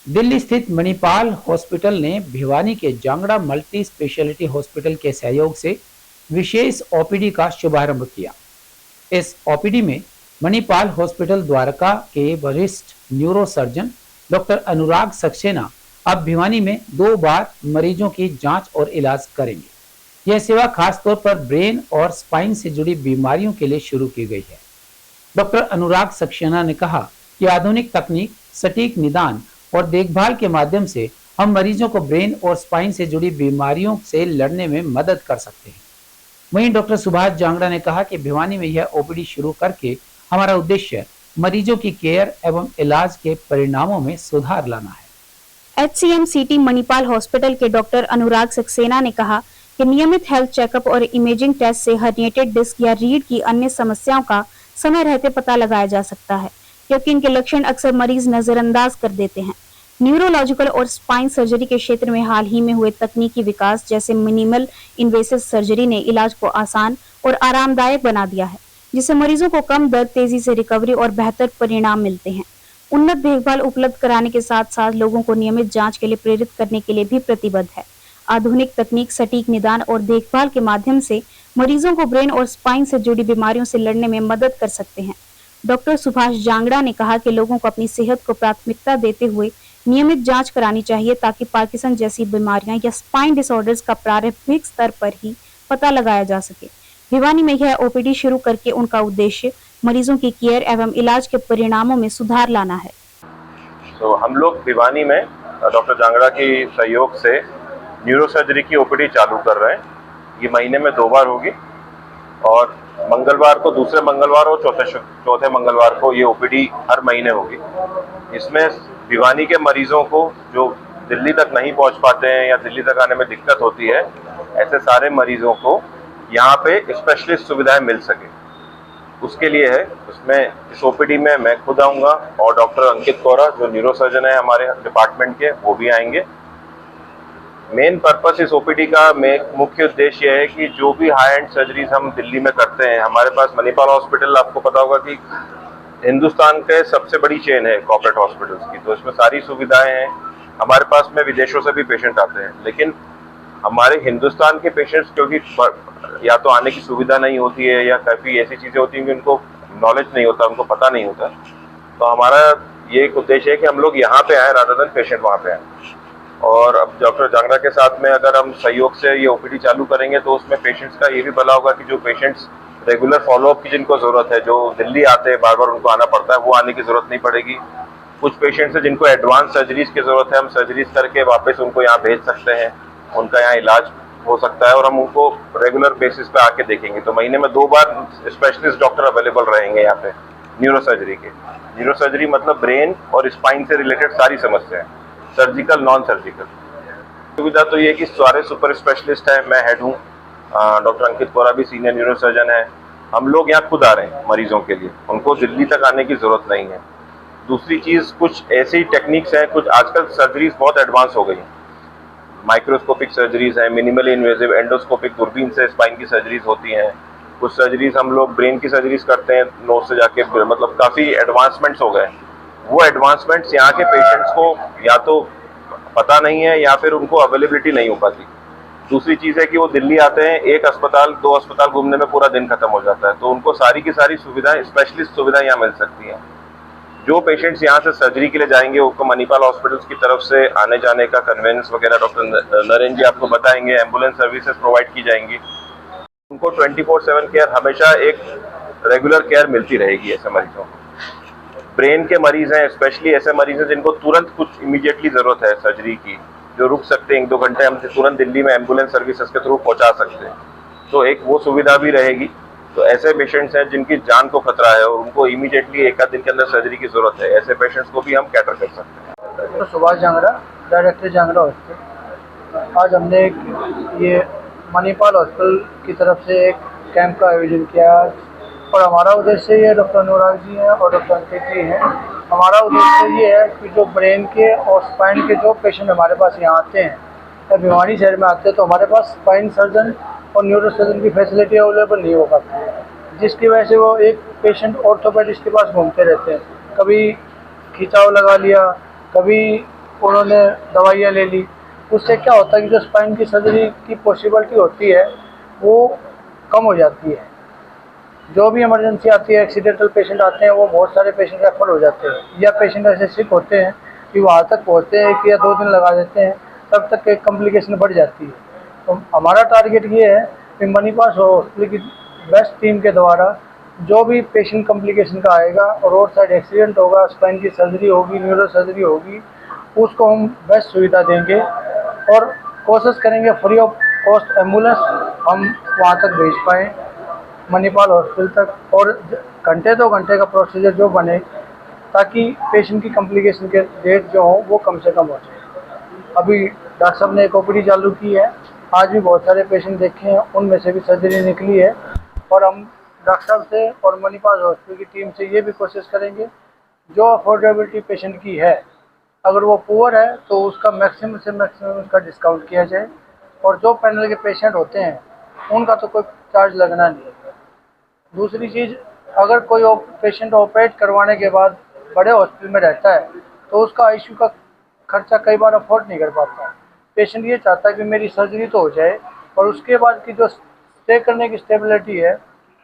दिल्ली स्थित मणिपाल हॉस्पिटल ने भिवानी के जांगड़ा मल्टी स्पेशलिटी हॉस्पिटल के सहयोग से विशेष ओपीडी का शुभारंभ किया। इस ओपीडी में मणिपाल हॉस्पिटल द्वारका के वरिष्ठ न्यूरो सर्जन डॉक्टर अनुराग सक्सेना अब भिवानी में 2 बार मरीजों की जांच और इलाज करेंगे। यह सेवा खासतौर पर ब्रेन और स्पाइन से जुड़ी बीमारियों के लिए शुरू की गई है। डॉक्टर अनुराग सक्सेना ने कहा कि आधुनिक तकनीक, सटीक निदान और देखभाल के माध्यम से हम मरीजों को ब्रेन और स्पाइन से जुड़ी बीमारियों से लड़ने में मदद कर सकते हैं। वहीं डॉक्टर सुभाष जांगड़ा ने कहा कि भिवानी में यह ओपीडी शुरू करके हमारा उद्देश्य मरीजों की केयर एवं इलाज के परिणामों में सुधार लाना है। HCM सिटी मणिपाल हॉस्पिटल के डॉक्टर अनुराग सक्सेना ने कहा कि नियमित हेल्थ चेकअप और इमेजिंग टेस्ट से हर्निएटेड डिस्क या रीढ़ की अन्य समस्याओं का समय रहते पता लगाया जा सकता है, क्योंकि इनके लक्षण अक्सर मरीज नजरअंदाज कर देते हैं। न्यूरोलॉजिकल और स्पाइन सर्जरी के क्षेत्र में हाल ही में हुए तकनीकी विकास जैसे मिनिमल इन्वेसिव सर्जरी ने इलाज को आसान और आरामदायक बना दिया है, जिससे मरीजों को कम दर्द, तेजी से रिकवरी और बेहतर परिणाम मिलते हैं। उन्नत देखभाल उपलब्ध कराने के साथ साथ लोगों को नियमित जांच के लिए प्रेरित करने के लिए भी प्रतिबद्ध है। आधुनिक तकनीक, सटीक निदान और देखभाल के माध्यम से मरीजों को ब्रेन और स्पाइन से जुड़ी बीमारियों से लड़ने में मदद कर सकते हैं। डॉक्टर सुभाष जांगड़ा ने कहा कि लोगों को अपनी सेहत को प्राथमिकता देते हुए नियमित जांच करानी चाहिए, ताकि पार्किंसन जैसी बीमारियां या स्पाइन डिसऑर्डर्स का प्रारंभिक स्तर पर ही पता लगाया जा सके। भिवानी में यह ओपीडी शुरू करके उनका उद्देश्य मरीजों की केयर एवं इलाज के परिणामों में सुधार लाना है। तो हम लोग भिवानी में डॉक्टर जांगड़ा की सहयोग से न्यूरो सर्जरी की ओपीडी चालू कर रहे हैं। ये महीने में 2 बार होगी और मंगलवार को, दूसरे मंगलवार और चौथे मंगलवार को ये ओपीडी हर महीने होगी। इसमें भिवानी के मरीजों को जो दिल्ली तक नहीं पहुंच पाते हैं या दिल्ली तक आने में दिक्कत होती है, ऐसे सारे मरीजों को यहाँ पे स्पेशलिस्ट सुविधाएं मिल सके, उसके लिए है। उसमें इस ओपीडी में मैं खुद आऊँगा और डॉक्टर अंकित कोरा जो न्यूरो सर्जन है हमारे डिपार्टमेंट के, वो भी आएंगे। मेन पर्पस इस ओपीडी का मुख्य उद्देश्य है कि जो भी हाई एंड सर्जरीज हम दिल्ली में करते हैं, हमारे पास मणिपाल हॉस्पिटल, आपको पता होगा कि हिंदुस्तान के सबसे बड़ी चेन है कॉर्पोरेट हॉस्पिटल्स की, तो इसमें सारी सुविधाएं हैं। हमारे पास में विदेशों से भी पेशेंट आते हैं, लेकिन हमारे हिंदुस्तान के पेशेंट्स क्योंकि या तो आने की सुविधा नहीं होती है या काफ़ी ऐसी चीज़ें होती हैं कि उनको नॉलेज नहीं होता, उनको पता नहीं होता, तो हमारा ये एक उद्देश्य है कि हम लोग यहाँ पे आए रादर देन पेशेंट वहाँ पे आए। और अब डॉक्टर जांगड़ा के साथ में अगर हम सहयोग से ये ओपीडी चालू करेंगे तो उसमें पेशेंट्स का ये भी भला होगा कि जो पेशेंट्स रेगुलर फॉलोअप की जिनको ज़रूरत है, जो दिल्ली आते हैं बार बार उनको आना पड़ता है, वो आने की ज़रूरत नहीं पड़ेगी। कुछ पेशेंट्स हैं जिनको एडवांस सर्जरीज की ज़रूरत है, हम सर्जरीज करके वापस उनको यहाँ भेज सकते हैं, उनका यहाँ इलाज हो सकता है और हम उनको रेगुलर बेसिस पे आके देखेंगे। तो महीने में 2 बार स्पेशलिस्ट डॉक्टर अवेलेबल रहेंगे यहाँ पे न्यूरो सर्जरी के। न्यूरो सर्जरी मतलब ब्रेन और स्पाइन से रिलेटेड सारी समस्याएं, सर्जिकल, नॉन सर्जिकल। सुविधा तो ये कि सारे सुपर स्पेशलिस्ट हैं, मैं हेड हूँ, डॉक्टर अंकित कोरा भी सीनियर न्यूरो सर्जन है। हम लोग यहाँ खुद आ रहे हैं मरीजों के लिए, उनको दिल्ली तक आने की ज़रूरत नहीं है। दूसरी चीज़, कुछ ऐसी टेक्निक्स हैं, कुछ आजकल सर्जरीज बहुत एडवांस हो गई हैं, माइक्रोस्कोपिक सर्जरीज हैं, मिनिमल इन्वेसिव एंडोस्कोपिक दूरबीन से स्पाइन की सर्जरीज होती हैं। कुछ सर्जरीज हम लोग ब्रेन की सर्जरीज करते हैं नोज से जाके, मतलब काफ़ी एडवांसमेंट्स हो गए। वो एडवांसमेंट्स यहाँ के पेशेंट्स को या तो पता नहीं है या फिर उनको अवेलेबिलिटी नहीं हो पाती। दूसरी चीज़ है कि वो दिल्ली आते हैं, एक अस्पताल 2 अस्पताल घूमने में पूरा दिन खत्म हो जाता है, तो उनको सारी की सारी सुविधाएं, स्पेशलिस्ट सुविधाएं यहाँ मिल सकती हैं। जो पेशेंट्स यहाँ से सर्जरी के लिए जाएंगे उनको मणिपाल हॉस्पिटल्स की तरफ से आने जाने का कन्वेंस वगैरह डॉक्टर नरेंद्र जी आपको बताएंगे। एम्बुलेंस सर्विसेज प्रोवाइड की जाएंगी, उनको 24/7 केयर, हमेशा एक रेगुलर केयर मिलती रहेगी ऐसे मरीजों को। ब्रेन के मरीज हैं, स्पेशली ऐसे मरीज हैं जिनको तुरंत कुछ इमीडिएटली ज़रूरत है सर्जरी की, जो रुक सकते हैं 1-2 घंटे, हम तुरंत दिल्ली में एम्बुलेंस सर्विसेज के थ्रू पहुँचा सकते हैं, तो एक वो सुविधा भी रहेगी। तो ऐसे पेशेंट्स हैं जिनकी जान को खतरा है और उनको इमीडिएटली 1 दिन के अंदर सर्जरी की जरूरत है, ऐसे पेशेंट्स को भी हम कैटर कर सकते हैं। तो सुभाष जांगड़ा, डायरेक्टर जांगड़ा हॉस्पिटल, आज हमने ये मणिपाल हॉस्पिटल की तरफ से एक कैंप का आयोजन किया और हमारा उद्देश्य ये, डॉक्टर अनुराग जी हैं और डॉक्टर अंकित जी हैं, हमारा उद्देश्य ये है कि जो ब्रेन के और स्पाइन के जो पेशेंट हमारे पास यहाँ आते हैं या भिवानी शहर में आते हैं, तो हमारे पास स्पाइन सर्जन और न्यूरो सर्जन की फैसिलिटी अवेलेबल नहीं हो पाती है, जिसकी वजह से वो एक पेशेंट ऑर्थोपेडिस्ट के पास घूमते रहते हैं। कभी खिंचाव लगा लिया, कभी उन्होंने दवाइयाँ ले ली, उससे क्या होता है कि जो स्पाइन की सर्जरी की पॉसिबिलिटी होती है वो कम हो जाती है। जो भी इमरजेंसी आती है, एक्सीडेंटल पेशेंट आते हैं, वो बहुत सारे पेशेंट रेफर हो जाते हैं, या पेशेंट ऐसे सिक होते हैं कि वहाँ तक पहुँचते हैं कि या 2 दिन लगा देते हैं, तब तक एक कॉम्प्लिकेशन बढ़ जाती है। तो हमारा टारगेट ये है कि मणिपाल हॉस्पिटल की बेस्ट टीम के द्वारा जो भी पेशेंट कॉम्प्लिकेशन का आएगा, रोड साइड एक्सीडेंट होगा, स्पाइन की सर्जरी होगी, न्यूरो सर्जरी होगी, उसको हम बेस्ट सुविधा देंगे और कोशिश करेंगे फ्री ऑफ कॉस्ट एम्बुलेंस हम वहाँ तक भेज पाएँ मणिपाल हॉस्पिटल तक, और घंटे 2 घंटे का प्रोसीजर जो बने ताकि पेशेंट की कॉम्प्लिकेशन के डेट जो हो वो कम से कम हो जाए। अभी डॉक्टर साहब ने एक ओपीडी चालू की है, आज भी बहुत सारे पेशेंट देखे हैं, उनमें से भी सर्जरी निकली है, और हम डॉक्टर साहब से और मणिपाल हॉस्पिटल की टीम से ये भी कोशिश करेंगे जो अफोर्डेबिलिटी पेशेंट की है, अगर वो पुअर है तो उसका मैक्सिमम से मैक्सिमम उसका डिस्काउंट किया जाए, और जो पैनल के पेशेंट होते हैं उनका तो कोई चार्ज लगना नहीं है। दूसरी चीज़, अगर कोई पेशेंट ऑपरेट करवाने के बाद बड़े हॉस्पिटल में रहता है तो उसका आईसीयू का खर्चा कई बार अफोर्ड नहीं कर पाता। पेशेंट ये चाहता है कि मेरी सर्जरी तो हो जाए और उसके बाद की जो स्टे करने की स्टेबिलिटी है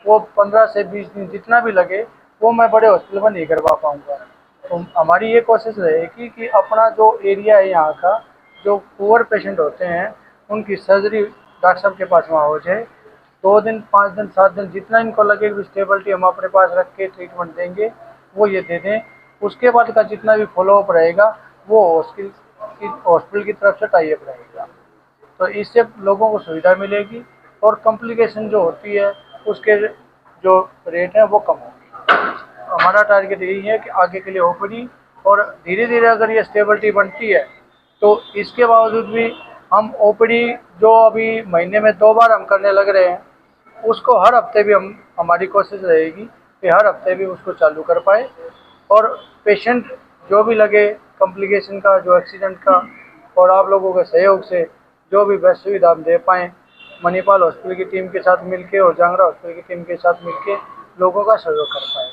वो 15 से 20 दिन जितना भी लगे वो मैं बड़े हॉस्पिटल में नहीं करवा पाऊँगा। तो हमारी ये कोशिश रहेगी कि अपना जो एरिया है यहाँ का, जो पुअर पेशेंट होते हैं उनकी सर्जरी डॉक्टर साहब के पास वहाँ हो जाए। 2 दिन, 5 दिन, 7 दिन जितना इनको लगे स्टेबिलिटी हम अपने पास रख के ट्रीटमेंट देंगे, वो ये दे दें। उसके बाद का जितना भी फॉलोअप रहेगा वो हॉस्पिटल की तरफ से टाई अप रहेगा। तो इससे लोगों को सुविधा मिलेगी और कॉम्प्लिकेशन जो होती है उसके जो रेट है वो कम होगी। हमारा टारगेट यही है कि आगे के लिए ओपीडी, और धीरे धीरे अगर ये स्टेबिलिटी बनती है तो इसके बावजूद भी हम ओपीडी जो अभी महीने में 2 बार हम करने लग रहे हैं उसको हर हफ्ते भी हम हमारी कोशिश रहेगी कि हर हफ्ते भी उसको चालू कर पाए, और पेशेंट जो भी लगे कॉम्प्लिकेशन का, जो एक्सीडेंट का, और आप लोगों के सहयोग से जो भी बेस्ट सुविधा हम दे पाएँ मणिपाल हॉस्पिटल की टीम के साथ मिलके और जांगड़ा हॉस्पिटल की टीम के साथ मिलके लोगों का सहयोग कर पाएँ।